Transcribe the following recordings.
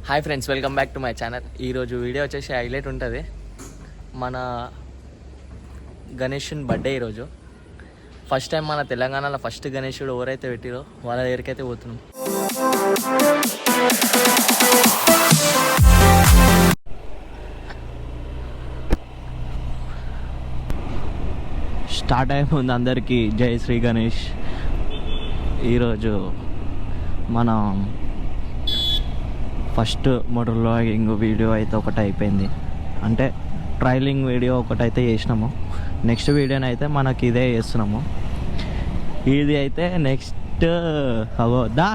Hi friends, welcome back to my channel. ఈరోజు video వచ్చేసి highlight ఉంటుంది. మన గణేషుని బర్త్డే ఈరోజు. ఫస్ట్ టైం మన తెలంగాణలో ఫస్ట్ గణేషుడు ఎవరైతే పెట్టిరో వాళ్ళ దగ్గరికైతే పోతున్నాం. స్టార్ట్ అయిపోయింది అందరికీ జై శ్రీ గణేష్. ఈరోజు మనం ఫస్ట్ మోటార్ వ్లాగింగ్ వీడియో అయితే ఒకటి అయిపోయింది, అంటే ట్రైలింగ్ వీడియో ఒకటైతే చేసినాము. నెక్స్ట్ వీడియోని అయితే మనకి ఇదే చేస్తున్నాము. ఇది అయితే నెక్స్ట్ అవద్దా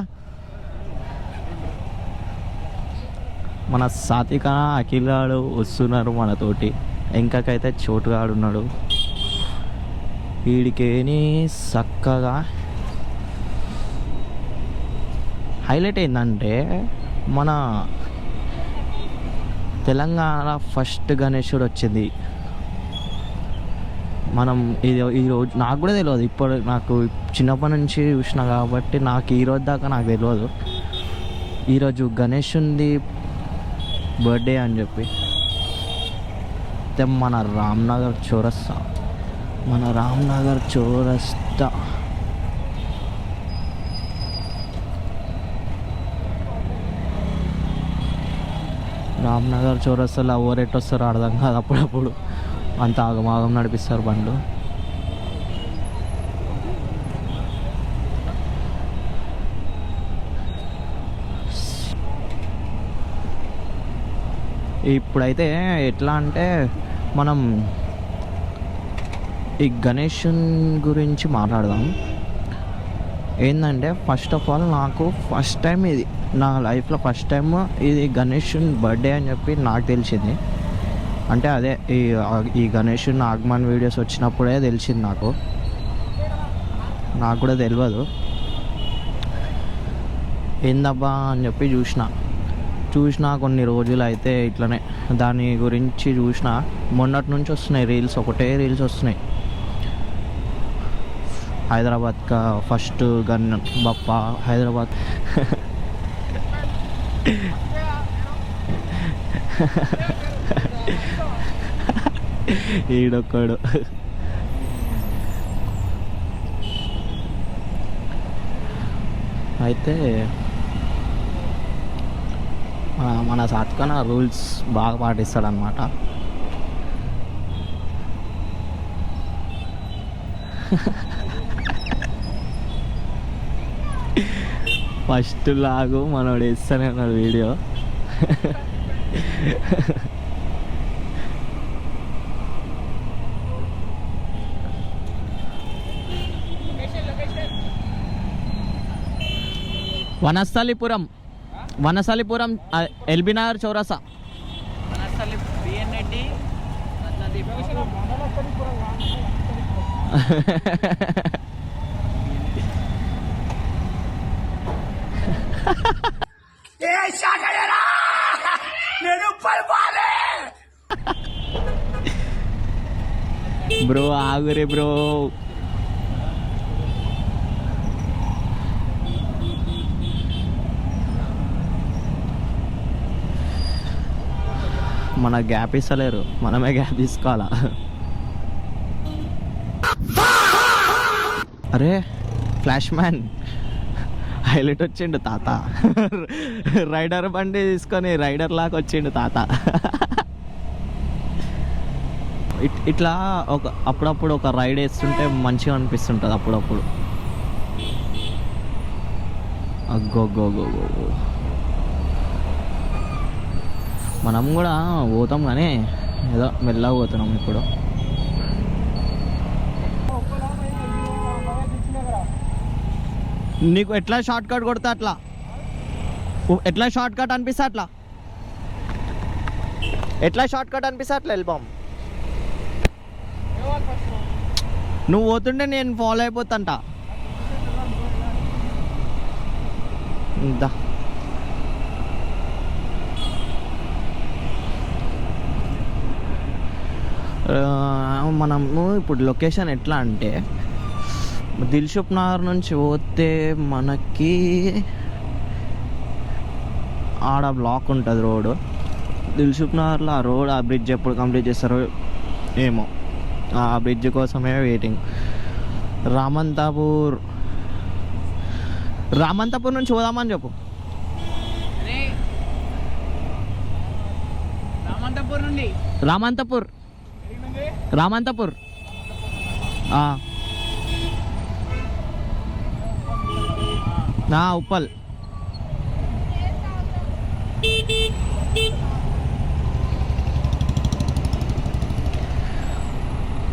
మన సాత్విక అఖిల్ గాడు వస్తున్నారు మనతోటి. ఇంకకైతే చోటుగాడు ఉన్నాడు. వీడికేని చక్కగా హైలైట్ ఏంటంటే మన తెలంగాణ ఫస్ట్ గణేశుడు వచ్చింది. మనం ఇది ఈరోజు నాకు కూడా తెలియదు. ఇప్పుడు నాకు చిన్నప్పటి నుంచి చూసిన కాబట్టి నాకు ఈరోజు దాకా నాకు తెలియదు ఈరోజు గణేశుంది బర్త్డే అని చెప్పి. మన రామ్నగర్ చౌరస్తా రామ్నగర్ చౌరస్తాలో ఓవరేట్ వస్తారు అర్థం కాదు. అప్పుడప్పుడు అంత ఆగమాగం నడిపిస్తారు బండ్లు. ఇప్పుడైతే ఎట్లా అంటే మనం ఈ గణేషన్ గురించి మాట్లాడదాం. ఏంటంటే ఫస్ట్ ఆఫ్ ఆల్ నాకు ఫస్ట్ టైం ఇది నా లైఫ్లో ఫస్ట్ టైం ఇది గణేషన్ బర్త్డే అని చెప్పి నాకు తెలిసింది. అంటే అదే ఈ గణేషన్ ఆగమన్ వీడియోస్ వచ్చినప్పుడే తెలిసింది నాకు కూడా తెలియదు. ఏందబ్బా అని చెప్పి చూసిన కొన్ని రోజులు అయితే ఇట్లనే దాని గురించి చూసిన. మొన్నటి నుంచి వస్తున్నాయి రీల్స్, ఒకటే రీల్స్ వస్తున్నాయి. హైదరాబాద్ కా ఫస్ట్ గన్ బప్పా హైదరాబాద్ ఈడొక్కడు. అయితే మన సాత్విక రూల్స్ బాగా పాటిస్తాడనమాట. ఫస్ట్ లాగు మనోడు వేస్తూనే ఉన్నాడు వీడియో. వనస్థలిపురం ఎల్బీ నగర్ చౌరసా. బ్రో ఆగురే బ్రో. మన గ్యాప్ ఇస్తలేరు, మనమే గ్యాప్ తీసుకోవాలా. అరే ఫ్లాష్ మ్యాన్ హైలైట్ వచ్చిండు తాత. రైడర్ బండి తీసుకొని రైడర్ లాగా వచ్చిండు తాత. ఇట్లా అప్పుడప్పుడు ఒక రైడ్ వేస్తుంటే మంచిగా అనిపిస్తుంటుంది అప్పుడప్పుడు. అగ్గోగోగో మనం కూడా పోతాం కానీ ఏదో మెల్లగా పోతున్నాం ఇప్పుడు. నీకు ఎట్లా షార్ట్ కట్ కొడతా అట్లా, ఎట్లా షార్ట్ కట్ అనిపిస్తా అట్లా, వెళ్ళిపోం. నువ్వు పోతుంటే నేను ఫాలో అయిపోతాంట. మనము ఇప్పుడు లొకేషన్ ఎట్లా అంటే దిల్షుక్ నగర్ నుంచి పోతే మనకి ఆడ బ్లాక్ ఉంటుంది రోడ్డు. దిల్సుఖ్ నగర్లో ఆ రోడ్, ఆ బ్రిడ్జ్ ఎప్పుడు కంప్లీట్ చేస్తారో ఏమో. ఆ బ్రిడ్జ్ కోసమే వెయిటింగ్. రామంతాపూర్ నుంచి పోదామని చెప్పు. రామంతపూర్ ఉప్పల్.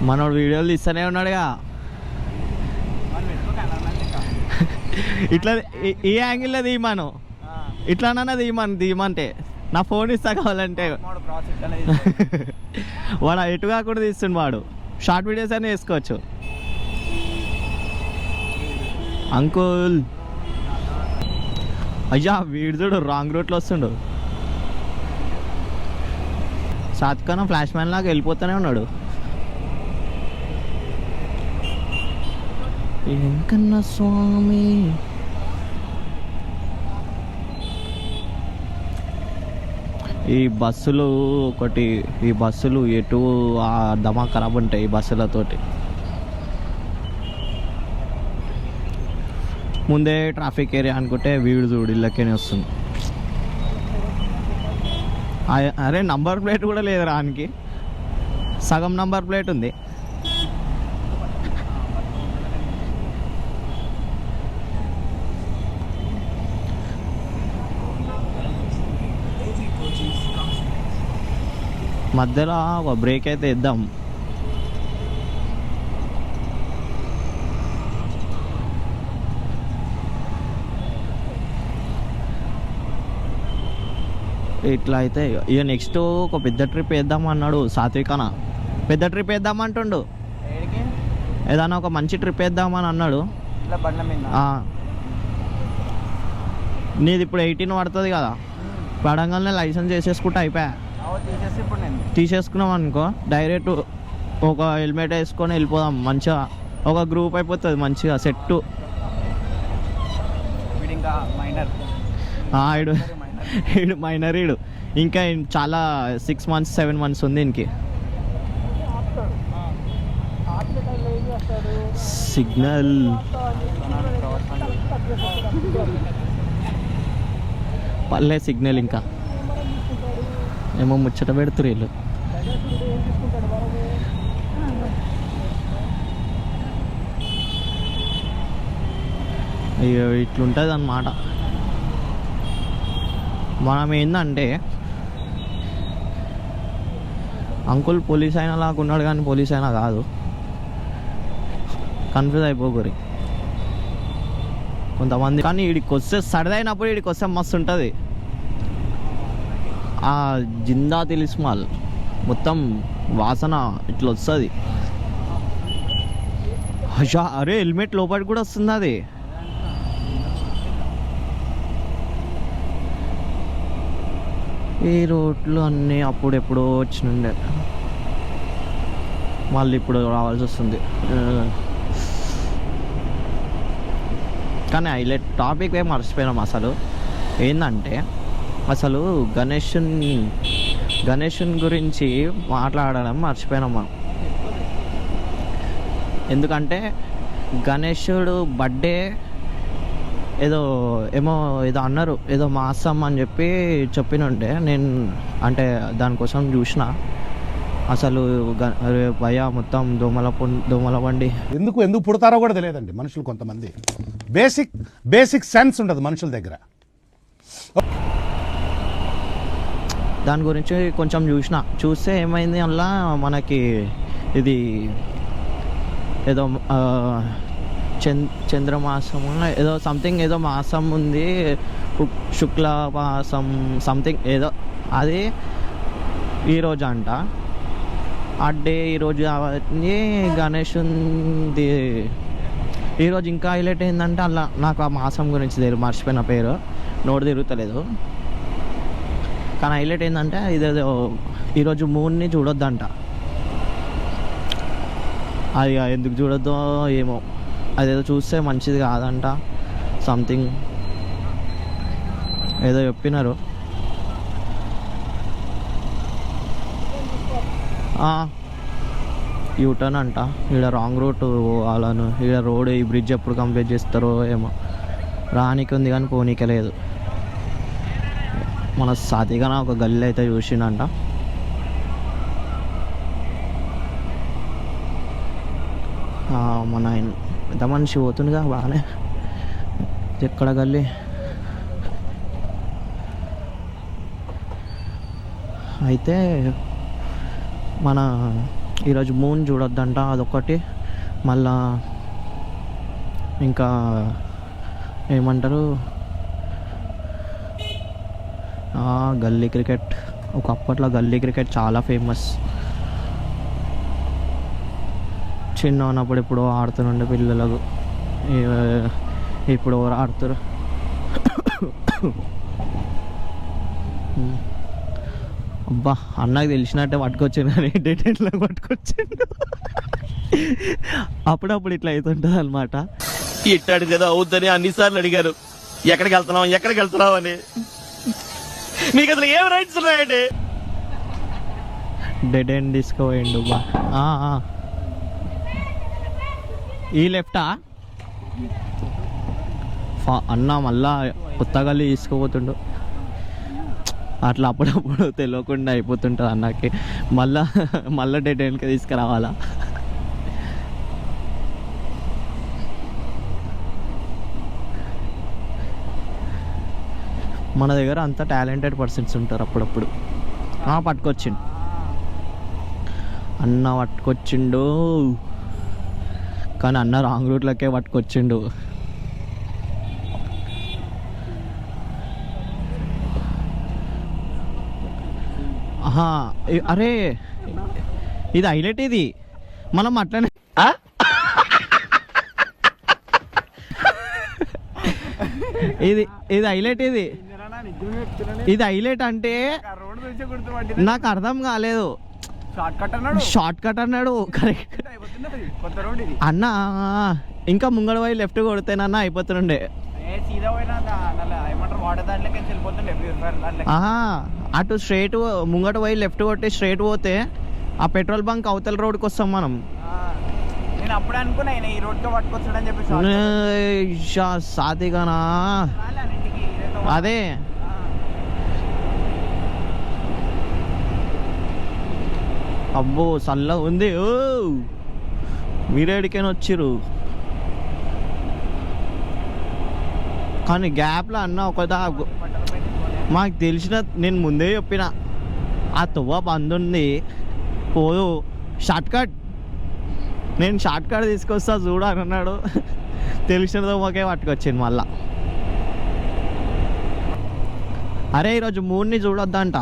మనోడు వీడియోలు తీస్తూనే ఉన్నాడుగా. ఇట్లా ఈ యాంగిల్లో తీయమాను, ఇట్లానన్నా తీయమంటే నా ఫోన్ ఇస్తా కావాలంటే. వాడు ఎటుగా కూడా తీస్తుండు, వాడు షార్ట్ వీడియోస్ అని వేసుకోవచ్చు. అంకుల్ అయ్యా వీడు చూడు రాంగ్ రూట్లో వస్తుండు. సాత్కన ఫ్లాష్ మ్యాన్ లాగా వెళ్ళిపోతూనే ఉన్నాడు. వెంకన్న స్వామి ఈ బస్సులు ఎటు ఆ దమా ఖరాబ్ ఉంటాయి ఈ బస్సులతోటి. ముందే ట్రాఫిక్ ఏరియా అనుకుంటే వీడు చూడు ఇళ్ళకేనే వస్తుంది. అరే నంబర్ ప్లేట్ కూడా లేదు రానికి, సగం నంబర్ ప్లేట్ ఉంది. మధ్యలో ఒక బ్రేక్ అయితే ఇద్దాం. ఇట్లా అయితే ఇక నెక్స్ట్ ఒక పెద్ద ట్రిప్ వేద్దాం అన్నాడు సాత్వికన. పెద్ద ట్రిప్ వేద్దామంటుండు, ఏదైనా ఒక మంచి ట్రిప్ వేద్దామని అన్నాడు. నీది ఇప్పుడు 18 పడుతుంది కదా, పడంగానే లైసెన్స్ చేసేసుకుంటే అయిపోయా. తీసేసుకున్నాం అనుకో డైరెక్ట్ ఒక హెల్మెట్ వేసుకొని వెళ్ళిపోదాం. మంచిగా ఒక గ్రూప్ అయిపోతుంది మంచిగా సెట్. ఈడు మైనర్, ఈడు ఇంకా చాలా 6 months 7 months ఉంది ఇంకి. సిగ్నల్ పల్లె సిగ్నల్ ఇంకా ఏమో ముచ్చట పెడుతురు వీళ్ళు. అయ్యో ఇట్లుంటుంది అన్నమాట. మనం ఏంటంటే అంకుల్ పోలీస్ అయినా లాగా ఉన్నాడు కానీ పోలీస్ అయినా కాదు, కన్ఫ్యూజ్ అయిపోకూరి కొంతమంది. కానీ వీడికి వస్తే సరదైనప్పుడు వీడికి వస్తే మస్తు ఉంటుంది. ఆ జిందా తిలిస్మాల్ మొత్తం వాసన ఇట్లా వస్తుంది. అరే హెల్మెట్ లోపలికి కూడా వస్తుంది అది. ఈ రోడ్లు అన్నీ అప్పుడెప్పుడో వచ్చినుండే, మళ్ళీ ఇప్పుడు రావాల్సి వస్తుంది. కానీ హైలైట్ టాపిక్ ఏం మర్చిపోయినాం. అసలు ఏంటంటే అసలు గణేషుని గురించి మాట్లాడడం మర్చిపోయినాం మనం. ఎందుకంటే గణేశుడు బర్త్డే ఏదో అన్నారు, ఏదో మాసం అని చెప్పినుంటే నేను అంటే దానికోసం చూసిన. అసలు భయ మొత్తం దోమల బండి ఎందుకు పుడతారో కూడా తెలియదండి మనుషులు. కొంతమంది బేసిక్ సెన్స్ ఉండదు మనుషుల దగ్గర. దాని గురించి కొంచెం చూస్తే ఏమైంది అలా మనకి ఇది ఏదో చంద్రమాసం ఏదో సంథింగ్ ఏదో మాసం ఉంది, శుక్ల మాసం సంథింగ్ ఏదో, అది ఈరోజు అంట. ఆ డే ఈరోజు గణేషుంది ఈరోజు. ఇంకా హైలైట్ ఏంటంటే అలా నాకు ఆ మాసం గురించి మర్చిపోయిన పేరు, నోటు తిరుగుతలేదు. కానీ హైలైట్ ఏంటంటే ఇదేదో ఈరోజు మూన్ని చూడొద్దంట. అది ఎందుకు చూడొద్దో ఏమో, అదేదో చూస్తే మంచిది కాదంట సంథింగ్ ఏదో చెప్పినారు. యూటర్న్ అంట, ఇక్కడ రాంగ్ రూట్ పోవాలను. ఇక్కడ రోడ్ ఈ బ్రిడ్జ్ ఎప్పుడు కంప్లీట్ చేస్తారో ఏమో. రానికి ఉంది కానీ పోనీకే లేదు. మన సాతిగా ఒక గల్లీ అయితే చూసిండంట. మన పెద్ద మనిషి పోతుందిగా బాగానే. ఎక్కడ గల్లీ? అయితే మన ఈరోజు మూన్ చూడొద్దంట, అదొకటి. మళ్ళా ఇంకా ఏమంటారు, గల్లీ క్రికెట్. ఒకప్పట్లో గల్లీ క్రికెట్ చాలా ఫేమస్. చిన్న ఉన్నప్పుడు ఇప్పుడు ఆడుతుండే పిల్లలకు, ఇప్పుడు ఎవరు ఆడుతారు? అబ్బా, అన్నకు తెలిసినట్టే పట్టుకొచ్చిండు కానీ డేటెంట్లో పట్టుకొచ్చిండు. అప్పుడప్పుడు ఇట్లా అవుతుంటుంది అనమాట. ఇట్టాడు కదా అవుద్దని అన్నిసార్లు అడిగారు, ఎక్కడికి వెళ్తున్నావు అని. మీకు అసలు ఏం రైట్స్ ఉన్నాయండి? డెడ్ ఎండ్ తీసుకోపోయిండు బా. ఈ లెఫ్టా అన్న మళ్ళా కొత్త గల్లీ తీసుకుపోతుండు. అట్లా అప్పుడప్పుడు తెలియకుండా అయిపోతుంటుంది అన్నకి. మళ్ళా డెడ్ ఎండ్కి తీసుకురావాలా? మన దగ్గర అంతా టాలెంటెడ్ పర్సన్స్ ఉంటారు అప్పుడప్పుడు. పట్టుకొచ్చిండు అన్న, పట్టుకొచ్చిండు. కానీ అన్న రాంగ్ రూట్లకే పట్టుకొచ్చిండు. అరే ఇది హైలైట్. ఇది మనం అట్లనే ఇది హైలైట్. ఇది హైలైట్ అంటే నాకు అర్థం కాలేదు. షార్ట్ కట్ అన్నాడు కరెక్ట్ అన్న. ఇంకా ముంగడ పోయి లెఫ్ట్ కొడితేనన్నా అయిపోతుండే. అటు స్ట్రైట్ ముంగట పోయి లెఫ్ట్ కొట్టి స్ట్రైట్ పోతే ఆ పెట్రోల్ బంక్ అవతల రోడ్కి వస్తాం మనం. నేను అప్పుడు అనుకున్నా ఈ రోడ్కి పట్టుకొచ్చాడని చెప్పి. సాతిగానా అదే. అబ్బో చల్ల ఉంది. ఓ మీరేడికైనా వచ్చిర్రు. కానీ గ్యాప్లో అన్న ఒకదా మాకు తెలిసిన, నేను ముందే చెప్పిన ఆ తువ్వ బంద్ ఉంది పోదు, షార్ట్ కట్. నేను షార్ట్ కట్ తీసుకొస్తా చూడ అని అన్నాడు. తెలిసిన తువ్వకే పట్టుకొచ్చింది మళ్ళా. అరే ఈరోజు మూడ్ని చూడొద్దంట,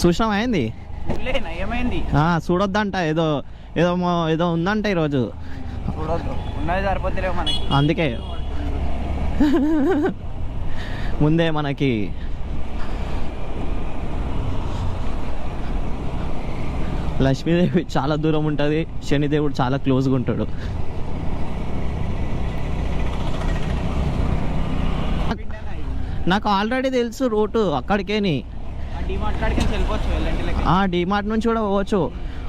చూసినాం అయింది చూడొద్దంట. ఏదో ఉందంట ఈరోజు. అందుకే ముందే మనకి లక్ష్మీదేవి చాలా దూరం ఉంటుంది, శనిదేవుడు చాలా క్లోజ్గా ఉంటాడు. నాకు ఆల్రెడీ తెలుసు రూటు అక్కడికేని. డిమార్ట్ నుంచి కూడా పోవచ్చు,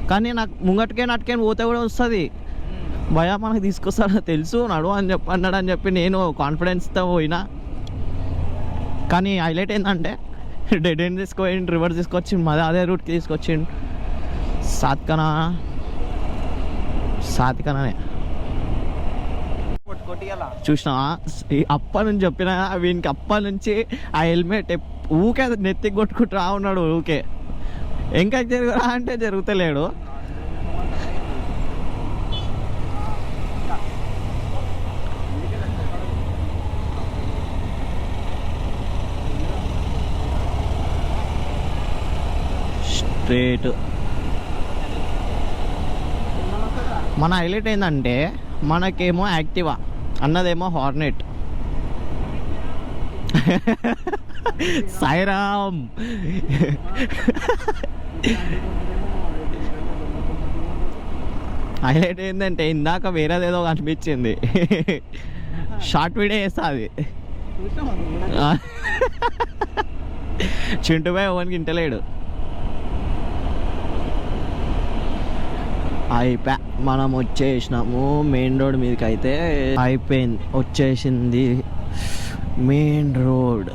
కానీ నాకు ముంగటికే నట్టుకేని పోతే కూడా వస్తుంది. భయ మనకు తీసుకొస్తాడు తెలుసు, అన్నాడు అని చెప్పి నేను కాన్ఫిడెన్స్తో పోయినా. కానీ హైలైట్ ఏంటంటే డెడ్ ఎండ్ తీసుకుపోయిండు, రివర్స్ తీసుకొచ్చిండు, అదే రూట్కి తీసుకొచ్చిండు. సాతికనే చూసినావా? అప్పటి నుంచి చెప్పిన వీనికి, అప్పటి నుంచి ఆ హెల్మెట్ ఊకే నెత్తికి కొట్టుకుంటూ ఉన్నాడు. ఊకే ఇంకా జరుగురా అంటే జరుగుతలేడు. స్ట్రేట్. మన హైలైట్ ఏంటంటే మనకేమో యాక్టివా, అన్నదేమో హార్నెట్. సాయిరామ్. హైలైట్ ఏంటంటే ఇందాక వేరేదేదో కనిపించింది, షార్ట్ వీడియో వేస్తా అది. చింటుబాయ్ ఓన్కి ఇంటలేడు. అయిపోయా, మనం వచ్చేసినాము మెయిన్ రోడ్ మీదకి. అయితే అయిపోయింది, వచ్చేసింది మెయిన్ రోడ్.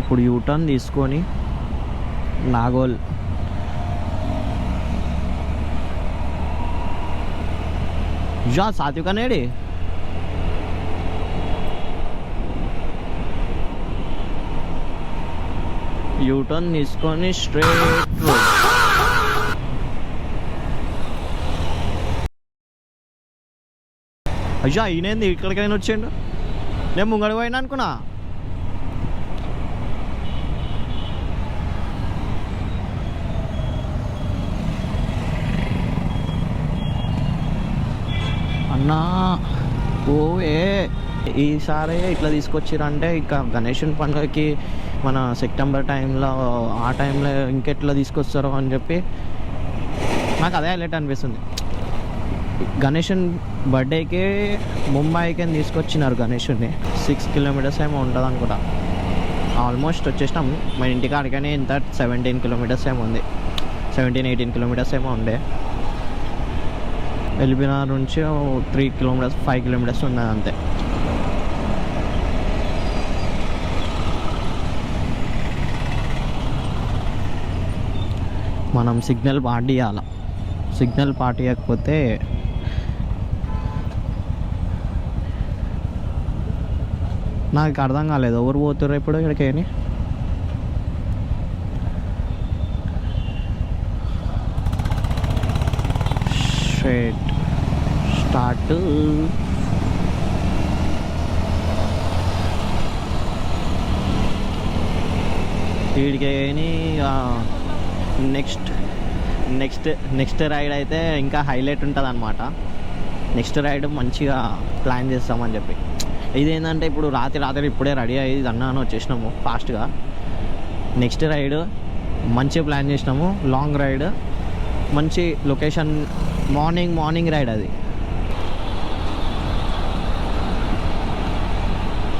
ఇప్పుడు యూటర్న్ తీసుకొని నాగోల్ जा साथियों का नेड़े యూటర్న్ తీసుకొని స్ట్రేట్ రోడ్. అయ్యా ఈయనేంది ఇక్కడికైనా వచ్చిండు? నేను ముంగడు పోయినా అనుకున్నా. అన్నా ఓవే, ఈసారి ఇట్లా తీసుకొచ్చిరంటే ఇక గణేషన్ పండుగకి మన సెప్టెంబర్ టైంలో, ఆ టైంలో ఇంకెట్లా తీసుకొస్తారో అని చెప్పి నాకు అదే హైలైట్ అనిపిస్తుంది. గణేషన్ బర్త్డేకి ముంబైకి తీసుకొచ్చినారు గణేషుని. 6 కిలోమీటర్స్ ఏమో ఉంటుంది అనుకుంటా. ఆల్మోస్ట్ వచ్చేసినాం మన ఇంటికి. అడిగానే ఇంత 17 కిలోమీటర్స్ ఏమో ఉంది, 17-18 కిలోమీటర్స్ ఏమో ఉండే. ఎల్బీనగర్ నుంచి 3 కిలోమీటర్స్ 5 కిలోమీటర్స్ ఉన్నది అంతే. మనం సిగ్నల్ పాటియాల, సిగ్నల్ పాటియకపోతే నాకు అర్థం కాలేదు ఎవరు పోతుర్రు ఇప్పుడు ఇక్కడికి. Straight start. వీడికి నెక్స్ట్ రైడ్ అయితే ఇంకా హైలైట్ ఉంటుంది అనమాట. నెక్స్ట్ రైడ్ మంచిగా ప్లాన్ చేస్తామని చెప్పి. ఇదేంటంటే ఇప్పుడు రాత్రి ఇప్పుడే రెడీ అయ్యి అన్నాను వచ్చేసినాము ఫాస్ట్గా. నెక్స్ట్ రైడ్ మంచిగా ప్లాన్ చేసినాము, లాంగ్ రైడ్, మంచి లొకేషన్. మార్నింగ్ రైడ్ అది.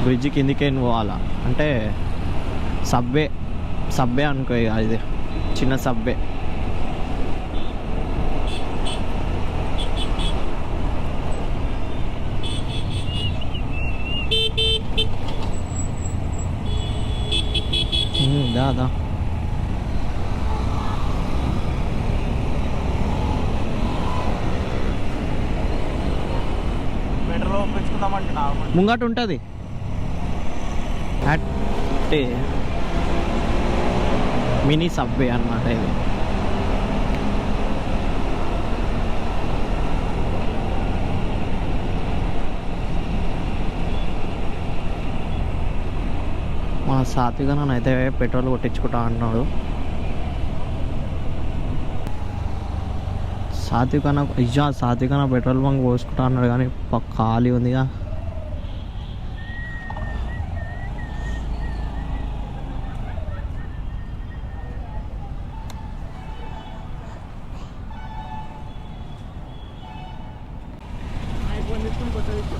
బ్రిడ్జ్ కిందికే పోవాలా అంటే సబ్బే అనుకో, ఇది చిన్న సబ్బే. దాదా పెట్రోల్ పెంచుకుందామంటే ముంగట ఉంటుంది అంటే మినీ సబ్వే అన్నమాట ఇది. మా సాత్విక అయితే పెట్రోల్ కొట్టించుకుంటా అంటున్నాడు. సాత్విక పెట్రోల్ బంక్ పోసుకుంటా అన్నాడు కానీ ఖాళీ ఉందిగా.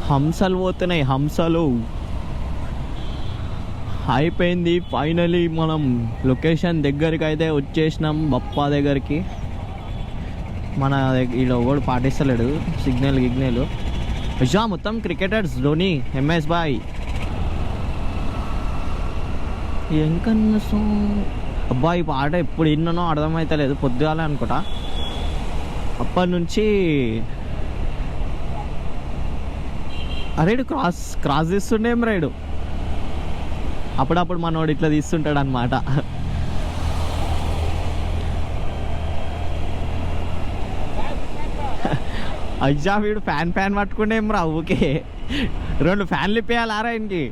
హంసలు పోతున్నాయి, హంసలు. అయిపోయింది ఫైనలీ. మనం లొకేషన్ దగ్గరికి అయితే వచ్చేసినాం, బప్పా దగ్గరికి. మన వీళ్ళు ఒకడు పాటిస్తలేడు సిగ్నల్. అయ్యా మొత్తం క్రికెటర్స్, ధోని, ఎంఎస్ బాయ్. ఎంకన్నా అబ్బా ఈ పాట ఎప్పుడు విన్నానో అర్థమవుతలేదు. పొద్దుగాలే అనుకుంటా. అప్పటి నుంచి అరేడు క్రాస్ తీస్తుండేం రైడు. అప్పుడప్పుడు మనోడు ఇట్లా తీస్తుంటాడు అనమాట. అయ్యా వీడు ఫ్యాన్ పట్టుకుండేం రా ఊకే. 2 ఫ్యాన్లు ఇప్పేయాలి ఆరా ఇంకి.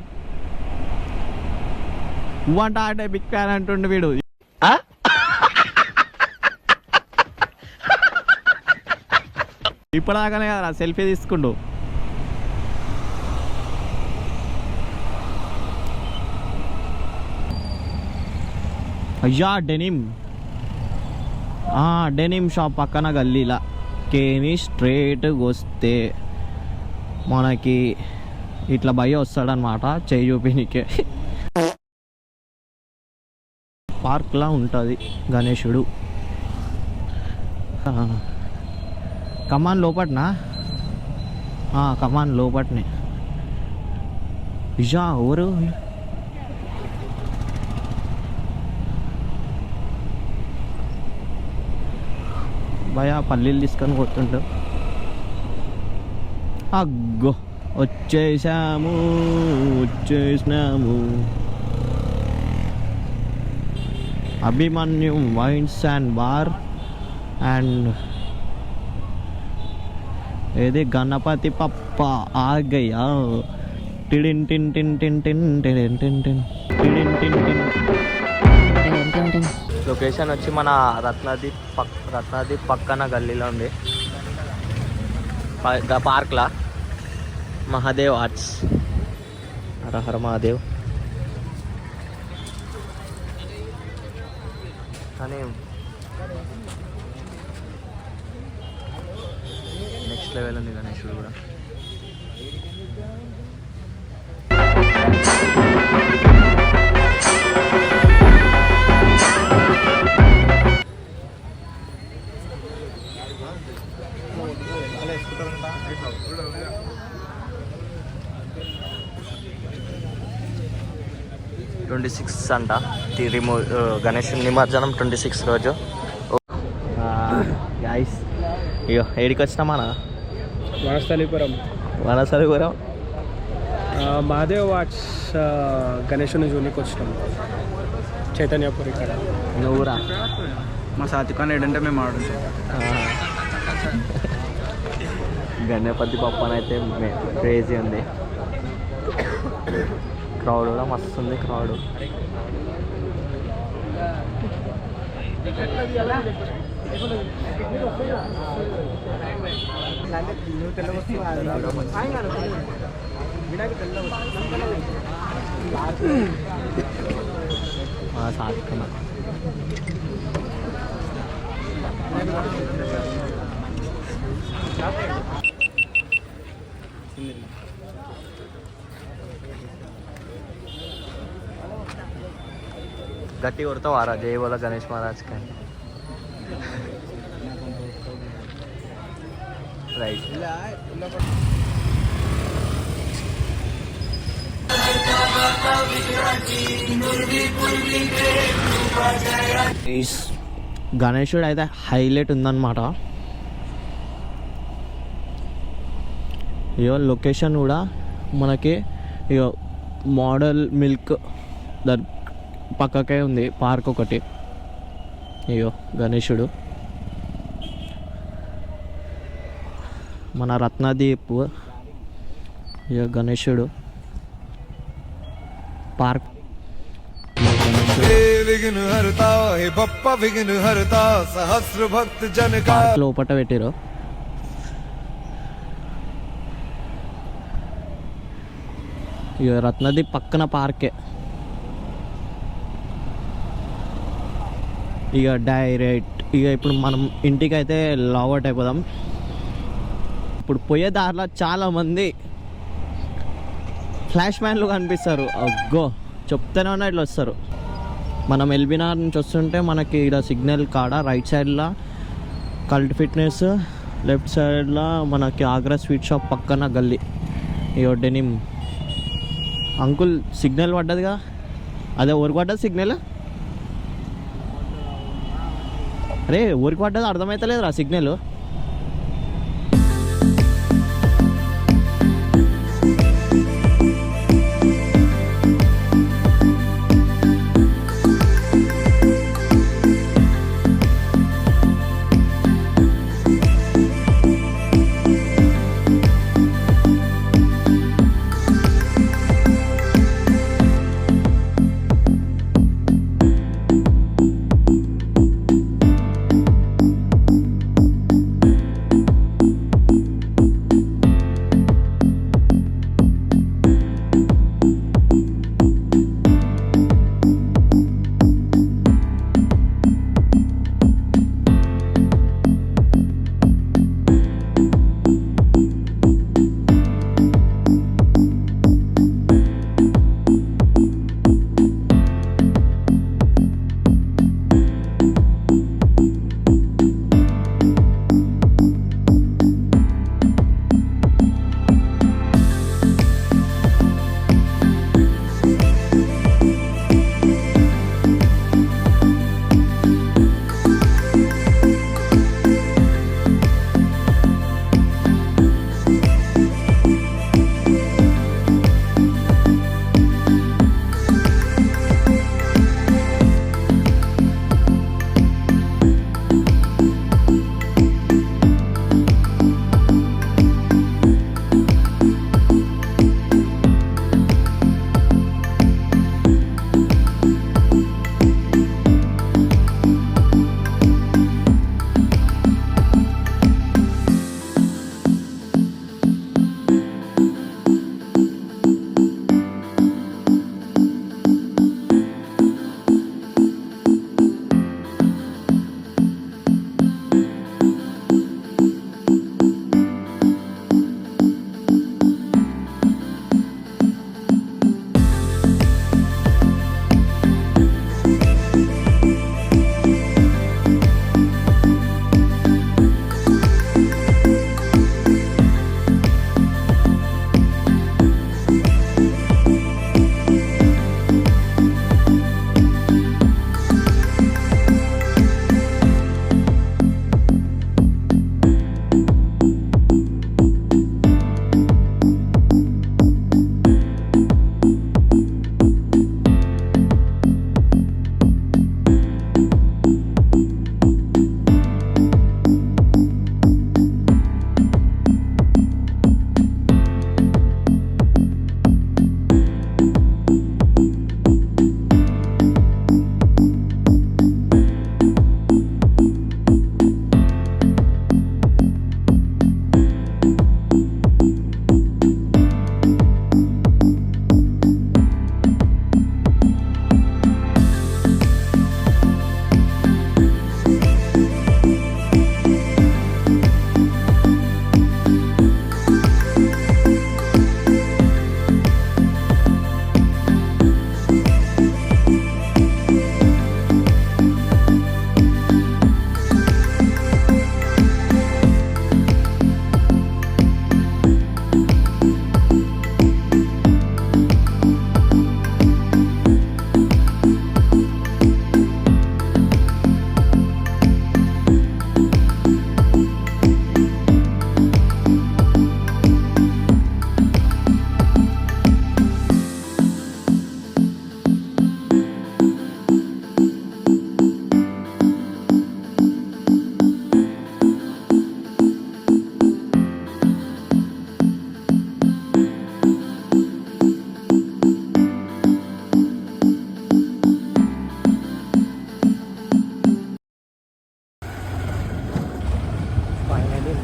అంట అంటే బిగ్ ఫ్యాన్ అంటుండే వీడు. ఇప్పటిదాకానే కదా సెల్ఫీ తీసుకుండు. అయ్యా డెనిమ్ షాప్ పక్కన గల్లీలా కేని స్ట్రైట్గా వస్తే మనకి ఇట్లా భయ వస్తాడనమాట చేయి చూపినికే. పార్క్లా ఉంటుంది గణేశుడు. కమాన్ లోపట్నా? కమాన్ లోపట్నే. ఇజా ఎవరు? భయ పల్లీలు తీసుకొని కొట్టుండు. అగ్గో వచ్చేసినాము. Abhimanyu vines and bar and ఏది గణపతి పప్ప ఆగయ్యా. టిడిన్ టిన్ టిన్ టిన్ టిన్ టిడిన్ టిన్ టిన్ టిడిన్ టిన్ టిన్. లొకేషన్ వచ్చి మన రత్నాదీప్ పక్కన గల్లీలో ఉంది పార్క్లా. మహాదేవ్ ఆర్ట్స్. హర మహాదేవ్. కానీ నెక్స్ట్ లెవెల్ ఉంది గణేశుడు కూడా. 26 అంట గణేష్ నిమజ్జనం 26 రోజు. గైస్ అయ్యో ఏడికి వచ్చినామా? వనస్థలిపురం మహాదేవ్ వాట్స్ గణేషుని జూనికి వచ్చినాం. చైతన్యపూర్ ఇక్కడ. నువ్వురా? మా సాత్వికాన్ని ఏంటంటే మేము ఆడుతాం. గణపతి పప్పనైతే క్రేజీ ఉంది. క్రౌడ్ కూడా మస్తు ఉంది. క్రౌడ్ సాత్వికమా गट्टी कोरता आ रहा जय बोला गणेश महाराज का राइट. గణేశుడు అయితే హైలైట్ ఉందన్నమాట. ఇయో లొకేషన్ కూడా మనకి ఇయో మోడల్ మిల్క్ పక్కకే ఉంది పార్క్ ఒకటి. అయ్యో గణేశుడు మన రత్నదీప్. అయ్యో గణేశుడు పార్క్ లోపట పెట్టిరు. ఇక రత్నదీప్ పక్కన పార్కే. ఇక డైరెక్ట్ ఇక ఇప్పుడు మనం ఇంటికి అయితే లావౌట్ అయిపోదాం. ఇప్పుడు పోయే దారిలో చాలామంది ఫ్లాష్ మ్యాన్లు కనిపిస్తారు. అగ్గో చెప్తూనే ఉన్నా ఇట్లా వస్తారు. మనం ఎల్బీనగర్ నుంచి వస్తుంటే మనకి ఇక్కడ సిగ్నల్ కాడ రైట్ సైడ్లో కల్ట్ ఫిట్నెస్, లెఫ్ట్ సైడ్లో మనకి ఆగ్రా స్వీట్ షాప్ పక్కన గల్లీ. ఇక డెనిమ్ అంకుల్ సిగ్నల్ పడ్డదిగా, అదే ఊరికి పడ్డది సిగ్నల్. అరే ఊరికి పడ్డది అర్థమవుతలేదురా సిగ్నల్.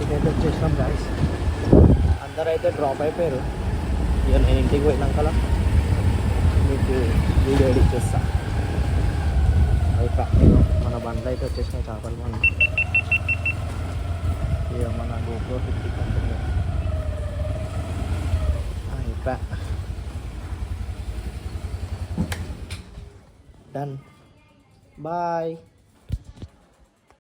ఇంటికి అయితే వచ్చేసినాం గాయస్. అందరూ అయితే డ్రాప్ అయిపోయారు. ఇక నేను ఇంటికి పోయినాక మీకు వీడియో ఎడిట్ చేస్తా. అయిపోయి మన బండ్లు అయితే వచ్చేసినాయి. చేపలు బండ్లు ఇక మన GoPro 50 కంపెనీ అయిపోయి డన్. బాయ్.